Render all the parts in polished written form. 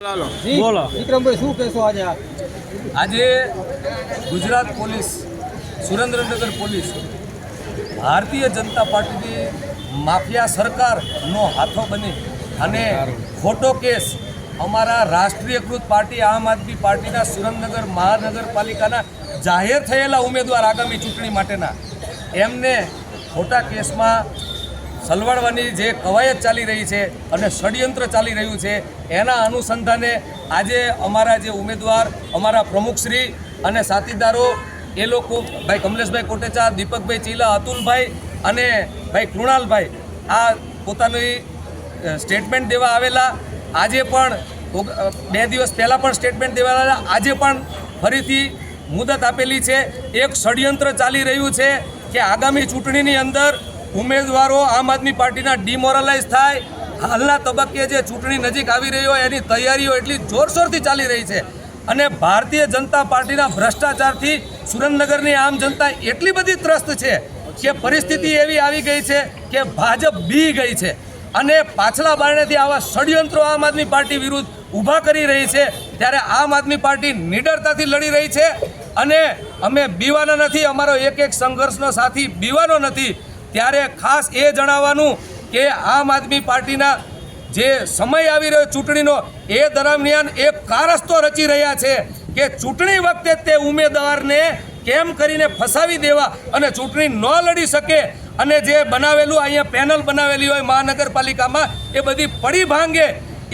બોલો વિક્રમભાઈ, શું કહેશો આજે ગુજરાત પોલીસ, સુરેન્દ્રનગર પોલીસ ભારતીય જનતા પાર્ટીની માફિયા સરકારનો હાથો બની અને ખોટો કેસ અમારા રાષ્ટ્રીયકૃત પાર્ટી આમ આદમી પાર્ટીના સુરેન્દ્રનગર મહાનગરપાલિકાના જાહેર થયેલા ઉમેદવાર આગામી ચૂંટણી માટેના એમને ખોટા કેસમાં સલવાડવાની જે કવાયત ચાલી રહી છે અને ષડયંત્ર ચાલી રહ્યું છે એના અનુસંધાને આજે અમારા જે ઉમેદવાર, અમારા પ્રમુખશ્રી અને સાથીદારો એ લોકો ભાઈ કમલેશભાઈ કોટેચા, દીપકભાઈ ચીલા, અતુલભાઈ અને ભાઈ કૃણાલભાઈ આ પોતાની સ્ટેટમેન્ટ દેવા આવેલા. આજે પણ 2 દિવસ પહેલાં પણ સ્ટેટમેન્ટ દેવા આવેલા. આજે પણ ફરીથી મુદત આપેલી છે. એક ષડયંત્ર ચાલી રહ્યું છે કે આગામી ચૂંટણીની અંદર ઉમેદવારો આમ આદમી પાર્ટીના ડિમોરલાઇઝ થાય. હાલના તબક્કે જે ચૂંટણી નજીક આવી રહી હોય એની તૈયારીઓ એટલી જોરશોરથી ચાલી રહી છે અને ભારતીય જનતા પાર્ટીના ભ્રષ્ટાચારથી સુરેન્દ્રનગરની આમ જનતા એટલી બધી ત્રસ્ત છે કે પરિસ્થિતિ એવી આવી ગઈ છે કે ભાજપ બી ગઈ છે અને પાછલા બારણેથી આવા ષડયંત્રો આમ આદમી પાર્ટી વિરુદ્ધ ઊભા કરી રહી છે. ત્યારે આમ આદમી પાર્ટી નિડરતાથી લડી રહી છે અને અમે બીવાના નથી. અમારો એક સંઘર્ષનો સાથી બીવાનો નથી. ત્યારે ખાસ એ જણાવવાનું કે આમ આદમી પાર્ટીના જે સમય આવી રહ્યો ચૂંટણીનો એ દરમિયાન એક કારસ્તો રચી રહ્યા છે કે ચૂંટણી વખતે તે ઉમેદવારને કેમ કરીને ફસાવી દેવા અને ચૂંટણી ન લડી શકે અને જે બનાવેલું અહીંયા પેનલ બનાવેલી હોય મહાનગરપાલિકામાં એ બધી પડી ભાંગે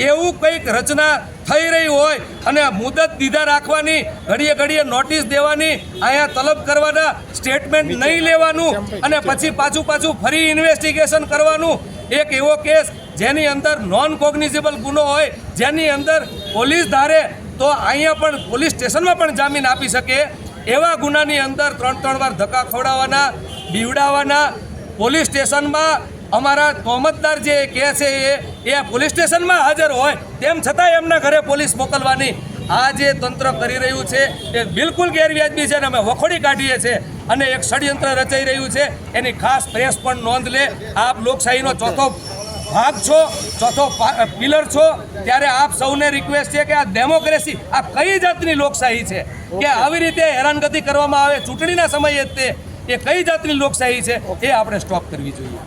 એવું કંઈક રચના થઈ રહી હોય અને મુદત દીધા રાખવાની, ઘડીએ ઘડીએ નોટિસ દેવાની, અહીંયા તલબ કરવાના, સ્ટેટમેન્ટ નહીં લેવાનું અને પછી પાછું ફરી ઇન્વેસ્ટિગેશન કરવાનું. એક એવો કેસ જેની અંદર નોન કોગ્નિઝેબલ ગુનો હોય, જેની અંદર પોલીસ ધારે તો અહીંયા પણ પોલીસ સ્ટેશનમાં પણ જામીન આપી શકે એવા ગુનાની અંદર 3 વાર ધક્કા ખવડાવવાના, બીવડાવવાના. પોલીસ સ્ટેશનમાં અમારા તોહમતદાર જે કહે છે એ પોલીસ સ્ટેશનમાં હાજર હોય તેમ છતાં એમના ઘરે પોલીસ મોકલવાની આ જે તંત્ર કરી રહ્યું છે એ બિલકુલ ગેરવ્યાજબી છે અને અમે વખોડી કાઢીએ છીએ અને એક ષડયંત્ર રચાઈ રહ્યું છે. એની ખાસ પ્રેસ પણ નોંધ લે. આપ લોકશાહીનો ચોથો ભાગ છો, ચોથો પિલર છો, ત્યારે આપ સૌને રિક્વેસ્ટ છે કે આ ડેમોક્રેસી આ કઈ જાતની લોકશાહી છે કે આવી રીતે હેરાનગતિ કરવામાં આવે ચૂંટણીના સમયે તે એ કઈ જાતની લોકશાહી છે એ આપણે સ્ટોપ કરવી જોઈએ.